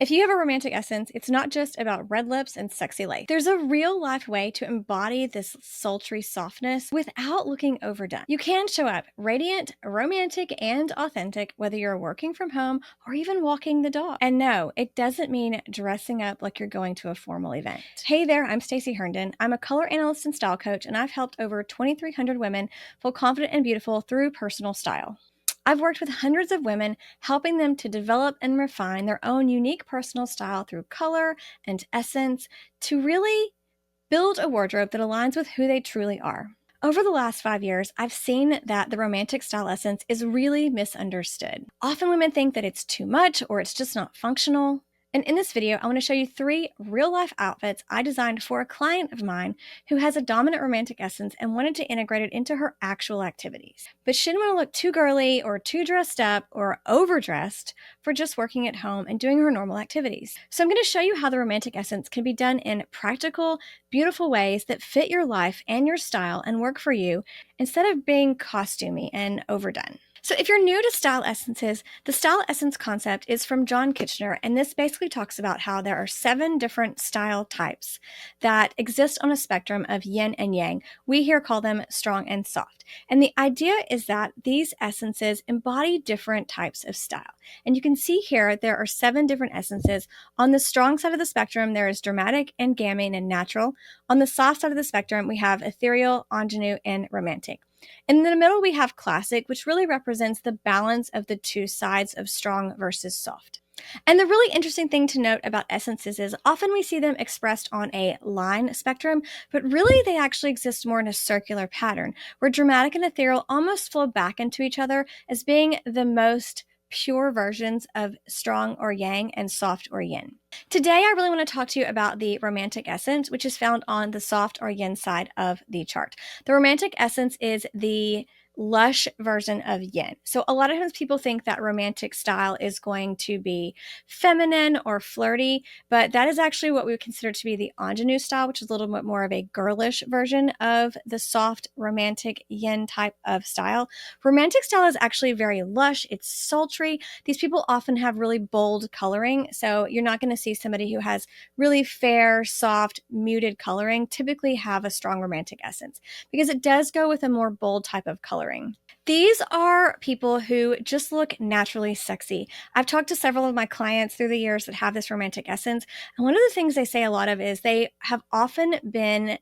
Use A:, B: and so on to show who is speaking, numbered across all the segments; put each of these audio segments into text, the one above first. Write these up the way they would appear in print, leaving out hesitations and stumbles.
A: If you have a romantic essence, it's not just about red lips and sexy life. There's a real life way to embody this sultry softness without looking overdone. You can show up radiant, romantic, and authentic, whether you're working from home or even walking the dog. And no, it doesn't mean dressing up like you're going to a formal event. Hey there, I'm Stacey Herndon. I'm a color analyst and style coach, and I've helped over 2,300 women feel confident and beautiful through personal style. I've worked with hundreds of women, helping them to develop and refine their own unique personal style through color and essence to really build a wardrobe that aligns with who they truly are. Over the last 5 years, I've seen that the romantic style essence is really misunderstood. Often women think that it's too much or it's just not functional. And in this video, I want to show you 3 real-life outfits I designed for a client of mine who has a dominant romantic essence and wanted to integrate it into her actual activities. But she didn't want to look too girly or too dressed up or overdressed for just working at home and doing her normal activities. So I'm going to show you how the romantic essence can be done in practical, beautiful ways that fit your life and your style and work for you instead of being costumey and overdone. So if you're new to style essences, the style essence concept is from John Kitchener, and this basically talks about how there are 7 different style types that exist on a spectrum of yin and yang. We here call them strong and soft. And the idea is that these essences embody different types of style. And you can see here there are 7 different essences. On the strong side of the spectrum, there is dramatic and gaming and natural. On the soft side of the spectrum, we have ethereal, ingenue, and romantic. In the middle, we have classic, which really represents the balance of the 2 sides of strong versus soft. And the really interesting thing to note about essences is often we see them expressed on a line spectrum, but really they actually exist more in a circular pattern, where dramatic and ethereal almost flow back into each other as being the most pure versions of strong or yang and soft or yin. Today, I really want to talk to you about the romantic essence, which is found on the soft or yin side of the chart. The romantic essence is the lush version of yin. So a lot of times people think that romantic style is going to be feminine or flirty, but that is actually what we would consider to be the ingenue style, which is a little bit more of a girlish version of the soft romantic yin type of style. Romantic style is actually very lush. It's sultry. These people often have really bold coloring, so you're not going to see somebody who has really fair, soft, muted coloring typically have a strong romantic essence because it does go with a more bold type of coloring. These are people who just look naturally sexy. I've talked to several of my clients through the years that have this romantic essence, and one of the things they say a lot of is they have often been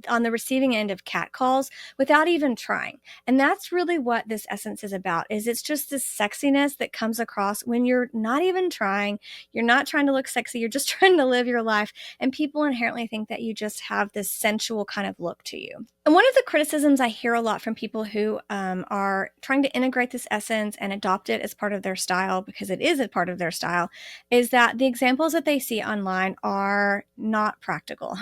A: on the receiving end of catcalls without even trying. And that's really what this essence is about, is it's just this sexiness that comes across when you're not even trying. You're not trying to look sexy. You're just trying to live your life. And people inherently think that you just have this sensual kind of look to you. And one of the criticisms I hear a lot from people who are trying to integrate this essence and adopt it as part of their style, because it is a part of their style, is that the examples that they see online are not practical.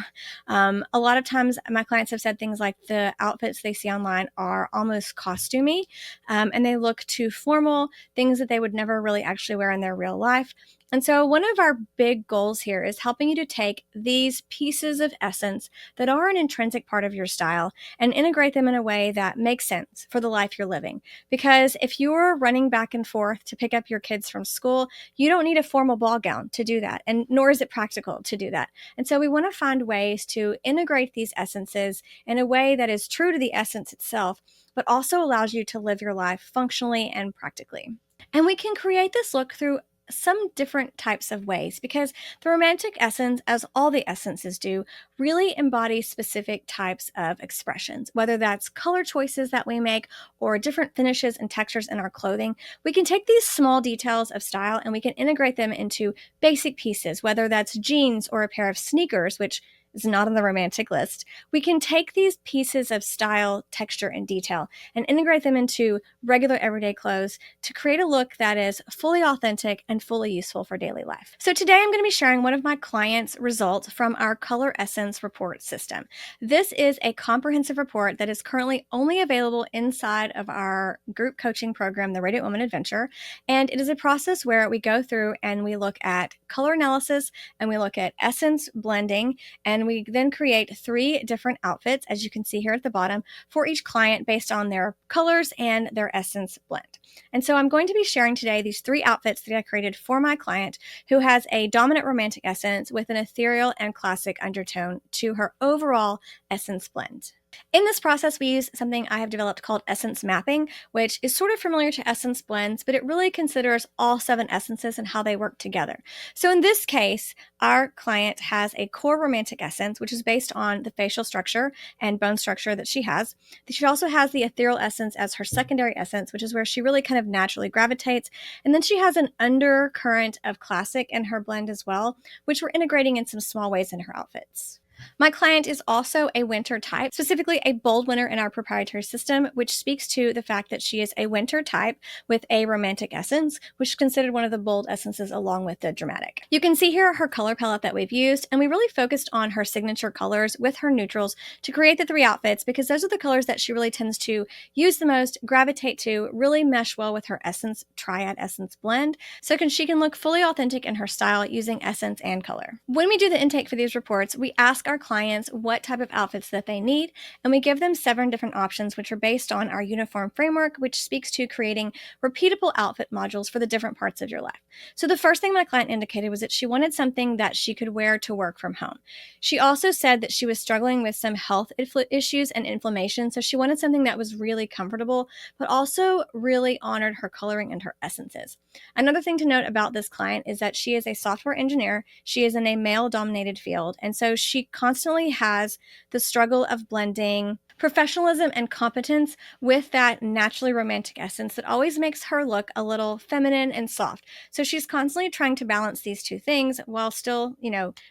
A: A lot of times my clients have said things like the outfits they see online are almost costumey, and they look too formal, things that they would never really actually wear in their real life. And so one of our big goals here is helping you to take these pieces of essence that are an intrinsic part of your style and integrate them in a way that makes sense for the life you're living. Because if you're running back and forth to pick up your kids from school, you don't need a formal ball gown to do that, and nor is it practical to do that. And so we want to find ways to integrate these essences in a way that is true to the essence itself, but also allows you to live your life functionally and practically. And we can create this look through some different types of ways, because the romantic essence, as all the essences do, really embodies specific types of expressions, whether that's color choices that we make or different finishes and textures in our clothing. We can take these small details of style and we can integrate them into basic pieces, whether that's jeans or a pair of sneakers, which is not on the romantic list. We can take these pieces of style, texture, and detail and integrate them into regular everyday clothes to create a look that is fully authentic and fully useful for daily life. So today I'm going to be sharing one of my clients' results from our Color Essence report system. This is a comprehensive report that is currently only available inside of our group coaching program, the Radiant Woman Adventure. And it is a process where we go through and we look at color analysis and we look at essence blending, and and we then create 3 different outfits, as you can see here at the bottom, for each client based on their colors and their essence blend. And so I'm going to be sharing today these 3 outfits that I created for my client who has a dominant romantic essence with an ethereal and classic undertone to her overall essence blend. In this process, we use something I have developed called essence mapping, which is sort of familiar to essence blends, but it really considers all 7 essences and how they work together. So in this case, our client has a core romantic essence, which is based on the facial structure and bone structure that she has. She also has the ethereal essence as her secondary essence, which is where she really kind of naturally gravitates. And then she has an undercurrent of classic in her blend as well, which we're integrating in some small ways in her outfits. My client is also a winter type, specifically a bold winter in our proprietary system, which speaks to the fact that she is a winter type with a romantic essence, which is considered one of the bold essences along with the dramatic. You can see here her color palette that we've used, and we really focused on her signature colors with her neutrals to create the 3 outfits because those are the colors that she really tends to use the most, gravitate to, really mesh well with her essence triad essence blend, so she can look fully authentic in her style using essence and color. When we do the intake for these reports, we ask our clients what type of outfits that they need, and we give them 7 different options, which are based on our uniform framework, which speaks to creating repeatable outfit modules for the different parts of your life. So the first thing my client indicated was that she wanted something that she could wear to work from home. She also said that she was struggling with some health issues and inflammation, so she wanted something that was really comfortable, but also really honored her coloring and her essences. Another thing to note about this client is that she is a software engineer. She is in a male-dominated field, and so she constantly has the struggle of blending professionalism and competence with that naturally romantic essence that always makes her look a little feminine and soft. So she's constantly trying to balance these 2 things while still,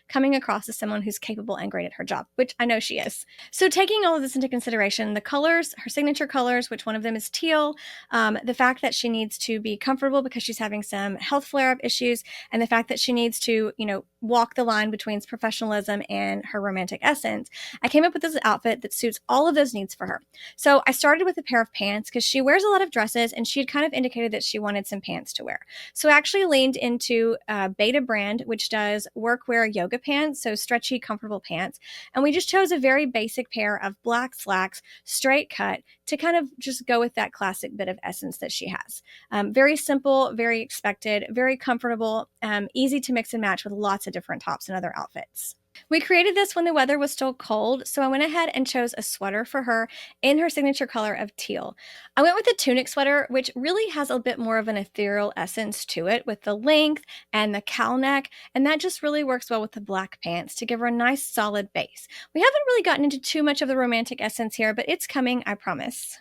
A: coming across as someone who's capable and great at her job, which I know she is. So taking all of this into consideration, the colors, her signature colors, which one of them is teal, the fact that she needs to be comfortable because she's having some health flare-up issues, and the fact that she needs to, walk the line between professionalism and her romantic essence, I came up with this outfit that suits all of those needs for her. So I started with a pair of pants because she wears a lot of dresses and she had kind of indicated that she wanted some pants to wear. So I actually leaned into Beta brand, which does workwear yoga pants, so stretchy, comfortable pants. And we just chose a very basic pair of black slacks, straight cut, to kind of just go with that classic bit of essence that she has. Very simple, very expected, very comfortable, easy to mix and match with lots of different tops and other outfits. We created this when the weather was still cold, so I went ahead and chose a sweater for her in her signature color of teal. I went with a tunic sweater, which really has a bit more of an ethereal essence to it with the length and the cowl neck, and that just really works well with the black pants to give her a nice solid base. We haven't really gotten into too much of the romantic essence here, but it's coming, I promise.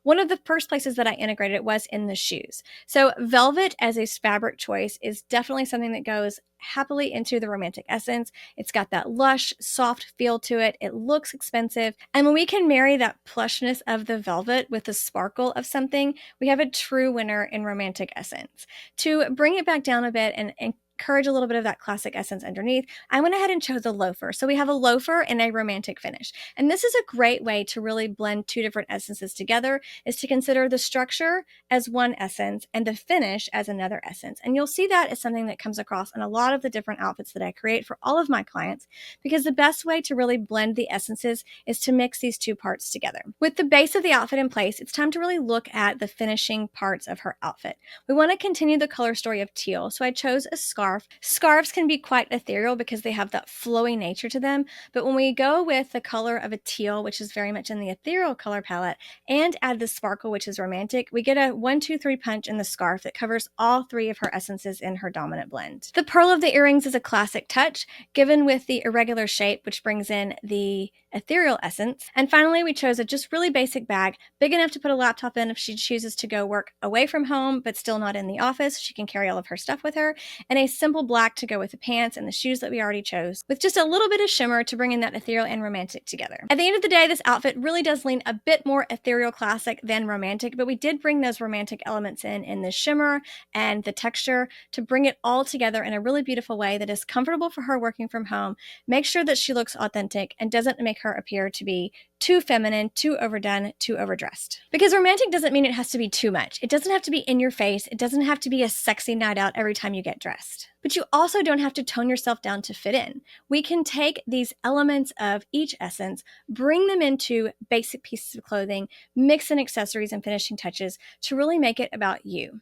A: One of the first places that I integrated it was in the shoes. So velvet as a fabric choice is definitely something that goes happily into the romantic essence. It's got that lush, soft feel to it. It looks expensive. And when we can marry that plushness of the velvet with the sparkle of something, we have a true winner in romantic essence. To bring it back down a bit and encourage a little bit of that classic essence underneath, I went ahead and chose a loafer. So we have a loafer and a romantic finish. And this is a great way to really blend 2 different essences together, is to consider the structure as one essence and the finish as another essence. And you'll see that as something that comes across in a lot of the different outfits that I create for all of my clients, because the best way to really blend the essences is to mix these 2 parts together. With the base of the outfit in place, it's time to really look at the finishing parts of her outfit. We want to continue the color story of teal, so I chose a scarf. Scarves can be quite ethereal because they have that flowy nature to them, but when we go with the color of a teal, which is very much in the ethereal color palette, and add the sparkle, which is romantic, we get a 1-2-3 punch in the scarf that covers all 3 of her essences in her dominant blend. The pearl of the earrings is a classic touch, given with the irregular shape, which brings in the ethereal essence. And finally, we chose a just really basic bag, big enough to put a laptop in if she chooses to go work away from home, but still not in the office. She can carry all of her stuff with her, and a simple black to go with the pants and the shoes that we already chose, with just a little bit of shimmer to bring in that ethereal and romantic together. At the end of the day, this outfit really does lean a bit more ethereal classic than romantic, but we did bring those romantic elements in the shimmer and the texture to bring it all together in a really beautiful way that is comfortable for her working from home, make sure that she looks authentic, and doesn't make her appear to be too feminine, too overdone, too overdressed. Because romantic doesn't mean it has to be too much. It doesn't have to be in your face. It doesn't have to be a sexy night out every time you get dressed. But you also don't have to tone yourself down to fit in. We can take these elements of each essence, bring them into basic pieces of clothing, mix in accessories and finishing touches to really make it about you.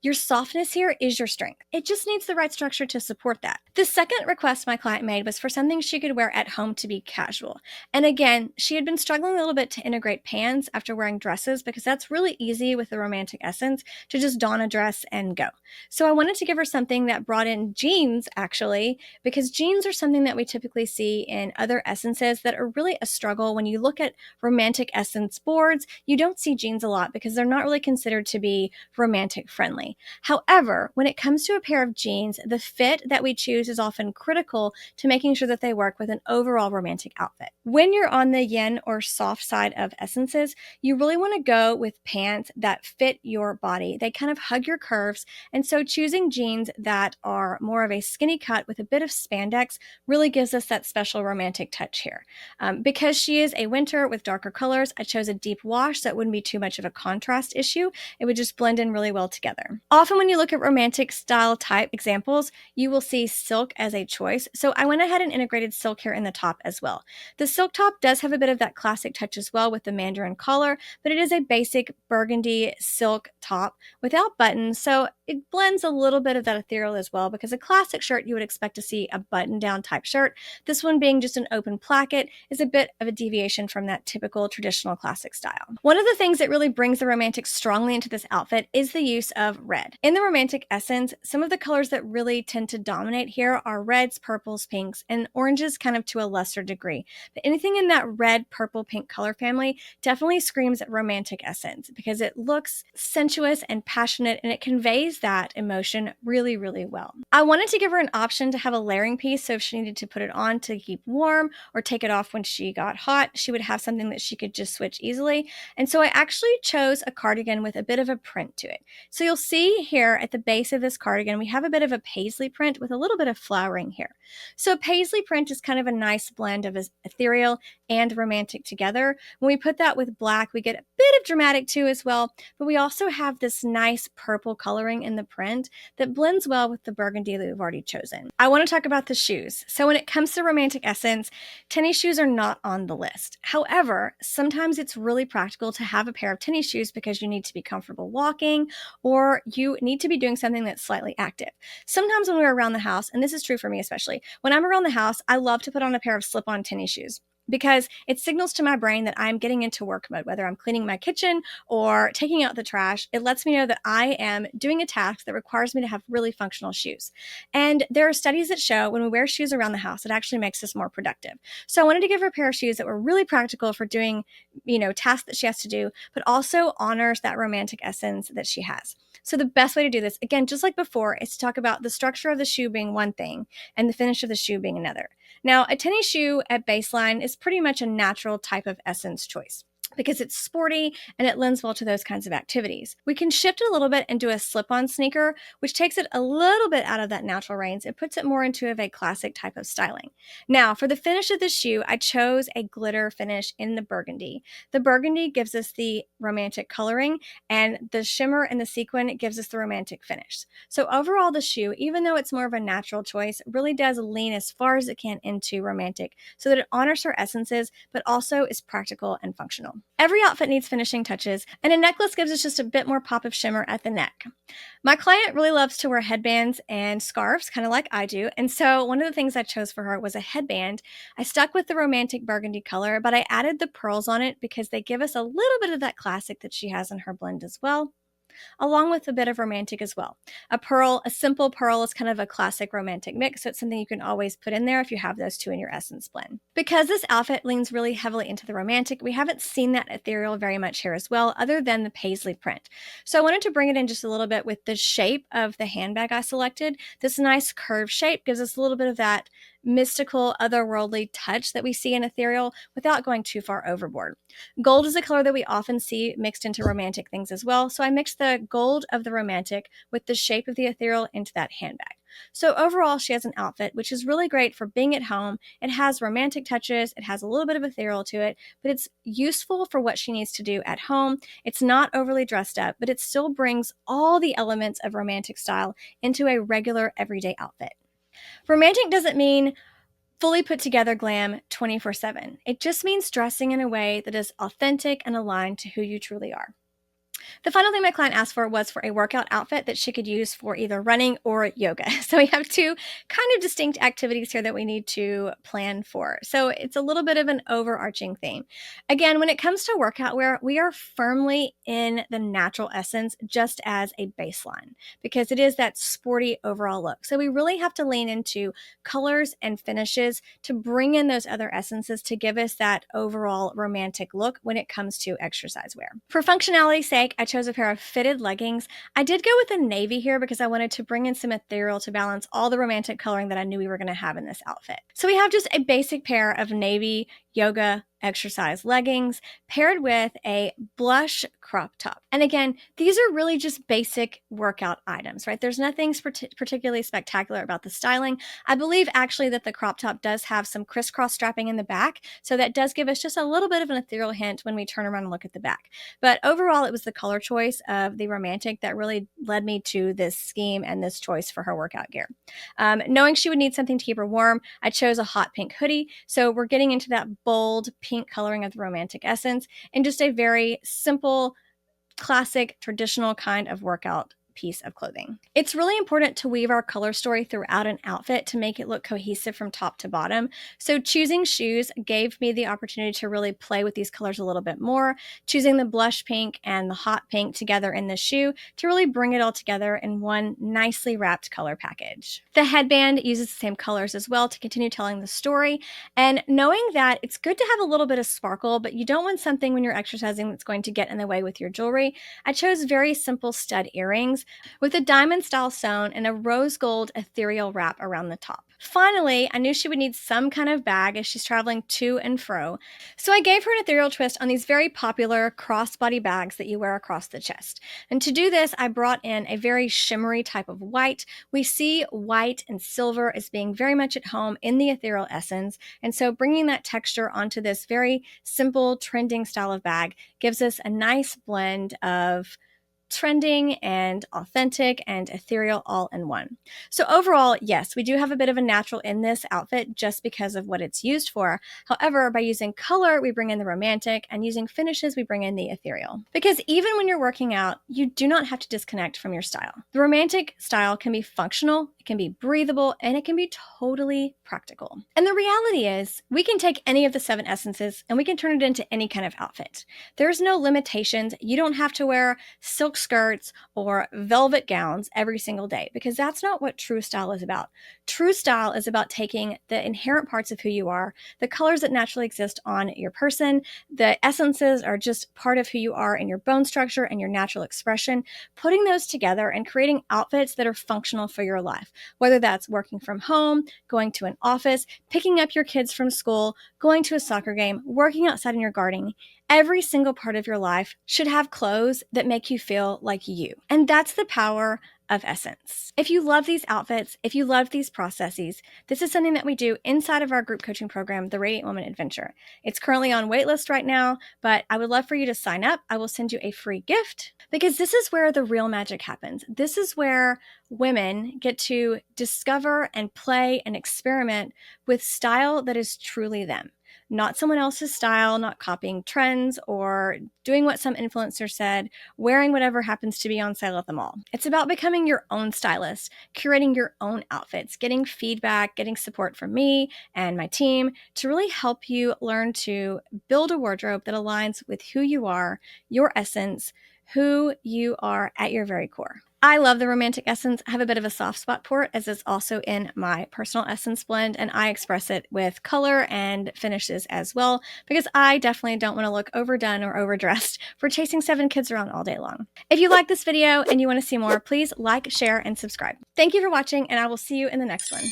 A: Your softness here is your strength. It just needs the right structure to support that. The second request my client made was for something she could wear at home to be casual. And again, she had been struggling a little bit to integrate pants after wearing dresses because that's really easy with the romantic essence to just don a dress and go. So I wanted to give her something that brought in jeans, actually, because jeans are something that we typically see in other essences that are really a struggle. When you look at romantic essence boards, you don't see jeans a lot because they're not really considered to be romantic friendly. However, when it comes to a pair of jeans, the fit that we choose is often critical to making sure that they work with an overall romantic outfit. When you're on the yin or soft side of essences, you really want to go with pants that fit your body. They kind of hug your curves, and so choosing jeans that are more of a skinny cut with a bit of spandex really gives us that special romantic touch here. Because she is a winter with darker colors, I chose a deep wash so it wouldn't be too much of a contrast issue. It would just blend in really well together. Often when you look at romantic style type examples, you will see silk as a choice. So I went ahead and integrated silk here in the top as well. The silk top does have a bit of that classic touch as well with the mandarin collar, but it is a basic burgundy silk top without buttons. So it blends a little bit of that ethereal as well, because a classic shirt you would expect to see a button down type shirt. This one being just an open placket is a bit of a deviation from that typical traditional classic style. One of the things that really brings the romantic strongly into this outfit is the use of red. In the romantic essence, some of the colors that really tend to dominate here are reds, purples, pinks, and oranges kind of to a lesser degree. But anything in that red, purple, pink color family definitely screams romantic essence because it looks sensuous and passionate, and it conveys that emotion really, really well. I wanted to give her an option to have a layering piece, so if she needed to put it on to keep warm or take it off when she got hot, she would have something that she could just switch easily. And so I actually chose a cardigan with a bit of a print to it. So you'll see here at the base of this cardigan, we have a bit of a paisley print with a little bit of flowering here. So paisley print is kind of a nice blend of ethereal and romantic together. When we put that with black, we get a bit of dramatic too as well, but we also have this nice purple coloring in the print that blends well with the burgundy that we've already chosen. I want to talk about the shoes. So when it comes to romantic essence, tennis shoes are not on the list. However, sometimes it's really practical to have a pair of tennis shoes because you need to be comfortable walking or you need to be doing something that's slightly active. Sometimes when we're around the house, and this is true for me especially, when I'm around the house, I love to put on a pair of slip-on tennis shoes, because it signals to my brain that I'm getting into work mode, whether I'm cleaning my kitchen or taking out the trash. It lets me know that I am doing a task that requires me to have really functional shoes. And there are studies that show when we wear shoes around the house, it actually makes us more productive. So I wanted to give her a pair of shoes that were really practical for doing, tasks that she has to do, but also honors that romantic essence that she has. So the best way to do this, again, just like before, is to talk about the structure of the shoe being one thing and the finish of the shoe being another. Now, a tennis shoe at baseline is pretty much a natural type of essence choice because it's sporty and it lends well to those kinds of activities. We can shift it a little bit and do a slip-on sneaker, which takes it a little bit out of that natural range. It puts it more into a classic type of styling. Now, for the finish of the shoe, I chose a glitter finish in the burgundy. The burgundy gives us the romantic coloring, and the shimmer and the sequin gives us the romantic finish. So overall, the shoe, even though it's more of a natural choice, really does lean as far as it can into romantic so that it honors her essences, but also is practical and functional. Every outfit needs finishing touches, and a necklace gives us just a bit more pop of shimmer at the neck. My client really loves to wear headbands and scarves, kind of like I do, and so one of the things I chose for her was a headband. I stuck with the romantic burgundy color, but I added the pearls on it because they give us a little bit of that classic that she has in her blend as well, along with a bit of romantic as well. A simple pearl is kind of a classic romantic mix, so it's something you can always put in there if you have those two in your essence blend. Because this outfit leans really heavily into the romantic, we haven't seen that ethereal very much here as well, other than the paisley print. So I wanted to bring it in just a little bit with the shape of the handbag I selected. This nice curved shape gives us a little bit of that mystical, otherworldly touch that we see in ethereal without going too far overboard. Gold is a color that we often see mixed into romantic things as well, so I mixed the gold of the romantic with the shape of the ethereal into that handbag. So overall, she has an outfit which is really great for being at home. It has romantic touches, it has a little bit of ethereal to it, but it's useful for what she needs to do at home. It's not overly dressed up, but it still brings all the elements of romantic style into a regular everyday outfit. Romantic doesn't mean fully put together glam 24/7. It just means dressing in a way that is authentic and aligned to who you truly are. The final thing my client asked for was for a workout outfit that she could use for either running or yoga. So we have two kind of distinct activities here that we need to plan for. So it's a little bit of an overarching theme. Again, when it comes to workout wear, we are firmly in the natural essence just as a baseline because it is that sporty overall look. So we really have to lean into colors and finishes to bring in those other essences to give us that overall romantic look when it comes to exercise wear. For functionality's sake, I chose a pair of fitted leggings. I did go with a navy here because I wanted to bring in some ethereal to balance all the romantic coloring that I knew we were going to have in this outfit. So we have just a basic pair of navy yoga exercise leggings paired with a blush crop top. And again, these are really just basic workout items, right? There's nothing particularly spectacular about the styling. I believe actually that the crop top does have some crisscross strapping in the back, so that does give us just a little bit of an ethereal hint when we turn around and look at the back. But overall, it was the color choice of the romantic that really led me to this scheme and this choice for her workout gear. Knowing she would need something to keep her warm, I chose a hot pink hoodie. So we're getting into that bold pink coloring of the romantic essence and just a very simple, classic, traditional kind of workout piece of clothing. It's really important to weave our color story throughout an outfit to make it look cohesive from top to bottom. So choosing shoes gave me the opportunity to really play with these colors a little bit more, choosing the blush pink and the hot pink together in the shoe to really bring it all together in one nicely wrapped color package. The headband uses the same colors as well to continue telling the story, and knowing that it's good to have a little bit of sparkle, but you don't want something when you're exercising that's going to get in the way with your jewelry, I chose very simple stud earrings with a diamond style sewn and a rose gold ethereal wrap around the top. Finally, I knew she would need some kind of bag as she's traveling to and fro, so I gave her an ethereal twist on these very popular crossbody bags that you wear across the chest. And to do this, I brought in a very shimmery type of white. We see white and silver as being very much at home in the ethereal essence, and so bringing that texture onto this very simple, trending style of bag gives us a nice blend of trending and authentic and ethereal all in one. So overall, yes, we do have a bit of a natural in this outfit just because of what it's used for. However, by using color, we bring in the romantic, and using finishes, we bring in the ethereal. Because even when you're working out, you do not have to disconnect from your style. The romantic style can be functional, it can be breathable, and it can be totally practical. And the reality is, we can take any of the 7 essences and we can turn it into any kind of outfit. There's no limitations. You don't have to wear silk skirts or velvet gowns every single day, because that's not what true style is about. True style is about taking the inherent parts of who you are, the colors that naturally exist on your person, the essences are just part of who you are in your bone structure and your natural expression, putting those together and creating outfits that are functional for your life, whether that's working from home, going to an office, picking up your kids from school, going to a soccer game, working outside in your garden. Every single part of your life should have clothes that make you feel like you. And that's the power of essence. If you love these outfits, if you love these processes, this is something that we do inside of our group coaching program, the Radiant Woman Adventure. It's currently on waitlist right now, but I would love for you to sign up. I will send you a free gift because this is where the real magic happens. This is where women get to discover and play and experiment with style that is truly them. Not someone else's style, not copying trends or doing what some influencer said, wearing whatever happens to be on sale at the mall. It's about becoming your own stylist, curating your own outfits, getting feedback, getting support from me and my team to really help you learn to build a wardrobe that aligns with who you are, your essence, who you are at your very core. I love the romantic essence. I have a bit of a soft spot for it, as it's also in my personal essence blend, and I express it with color and finishes as well, because I definitely don't want to look overdone or overdressed for chasing 7 kids around all day long. If you like this video and you want to see more, please like, share, and subscribe. Thank you for watching, and I will see you in the next one.